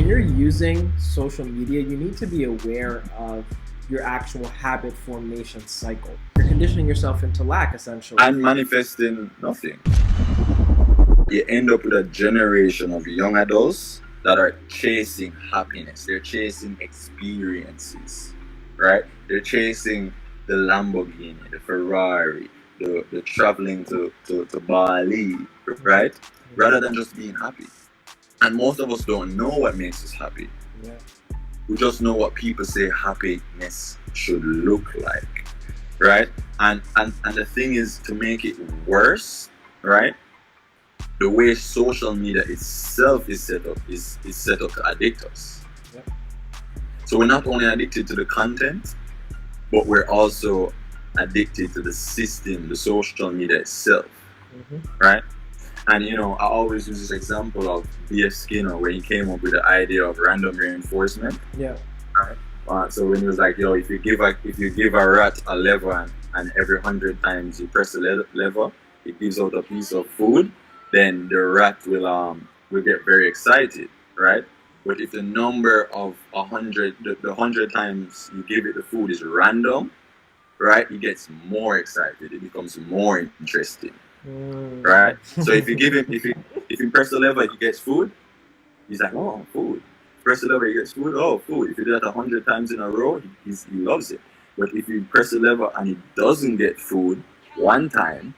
when you're using social media, you need to be aware of your actual habit formation cycle. You're conditioning yourself into lack, essentially. And manifesting nothing. You end up with a generation of young adults that are chasing happiness. They're chasing experiences, right? They're chasing the Lamborghini, the Ferrari, the traveling to Bali, right? Rather than just being happy. And most of us don't know what makes us happy. Yeah. We just know what people say happiness should look like, right? And the thing is, to make it worse, right? The way social media itself is set up is set up to addict us. Yep. So we're not only addicted to the content, but we're also addicted to the system, the social media itself, right? And I always use this example of B.F. Skinner, where he came up with the idea of random reinforcement. Yeah. Right. So when he was like, if you give a rat a lever and every 100 times you press the lever, it gives out a piece of food, then the rat will get very excited, right? But if the number of 100, the 100 times you give it the food is random, right, it gets more excited. It becomes more interesting, right? So if you give him, if you press the lever, he gets food. He's like, oh, food. Press the lever, he gets food. Oh, food. If you do that 100 times in a row, he loves it. But if you press the lever and he doesn't get food one time,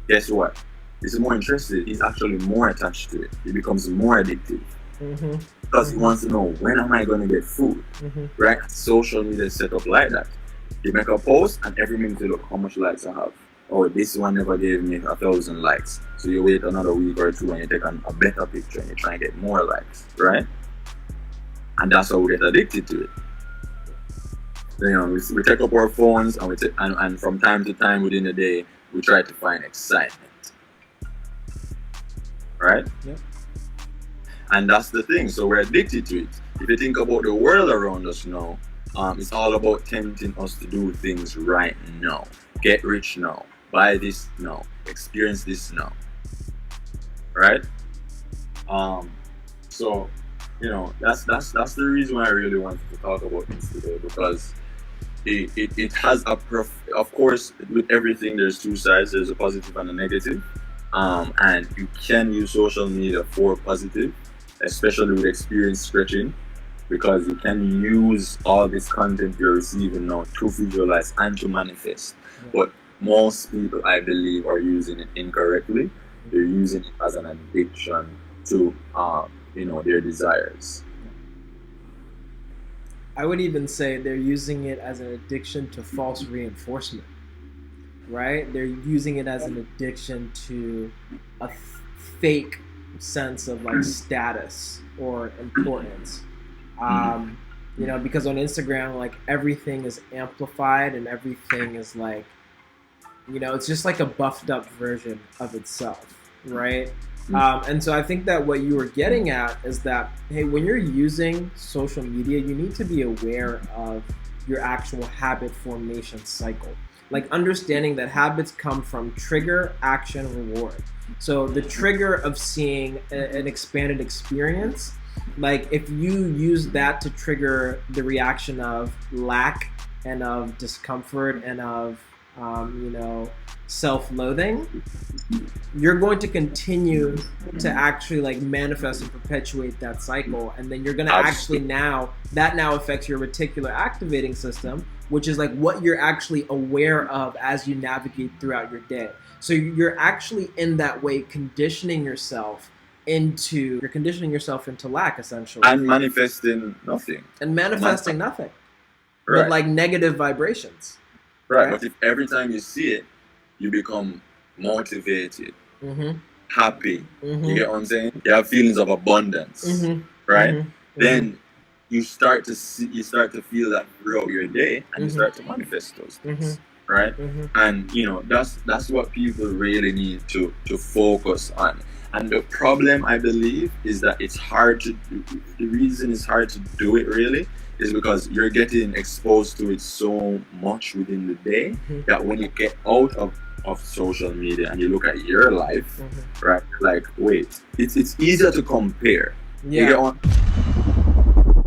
guess what? He's more interested. He's actually more attached to it. He becomes more addictive because he wants to know, when am I going to get food? Right? Social media is set up like that. You make a post and every minute you look how much likes I have. Oh, this one never gave me 1,000 likes. So you wait another week or two and you take a better picture and you try and get more likes, right? And that's how we get addicted to it. We take up our phones and and from time to time within the day we try to find excitement. Right? Yeah. And that's the thing. So we're addicted to it. If you think about the world around us now, it's all about tempting us to do things right now. Get rich now. Buy this now. Experience this now. Right? So, that's the reason why I really wanted to talk about this today, because it has of course, with everything there's two sides. There's a positive and a negative. And you can use social media for positive, especially with experience stretching, because you can use all this content you're receiving now to visualize and to manifest. But most people, I believe, are using it incorrectly. They're using it as an addiction to their desires. I would even say they're using it as an addiction to false reinforcement. Right? They're using it as an addiction to a fake sense of like status or importance. Because on Instagram, like, everything is amplified and everything is like, it's just like a buffed up version of itself, right? And so I think that what you were getting at is that, hey, when you're using social media, you need to be aware of your actual habit formation cycle. Like, understanding that habits come from trigger, action, reward. So the trigger of seeing an expanded experience, like, if you use that to trigger the reaction of lack and of discomfort and of, self-loathing, you're going to continue to actually like manifest and perpetuate that cycle. And then you're going to actually that now affects your reticular activating system, which is like what you're actually aware of as you navigate throughout your day. So you're actually in that way conditioning yourself into lack, essentially. And manifesting nothing. Nothing. Right. But like negative vibrations. Right. But if every time you see it, you become motivated, happy, you get what I'm saying? You have feelings of abundance, right? Then you start to feel that throughout your day, and you start to manifest those things, right? And that's what people really need to focus on. And the problem, I believe, is that it's hard to do. The reason it's hard to do it really is because you're getting exposed to it so much within the day that when you get out of social media and you look at your life, right, like, wait, it's easier to compare. You get Yeah. one?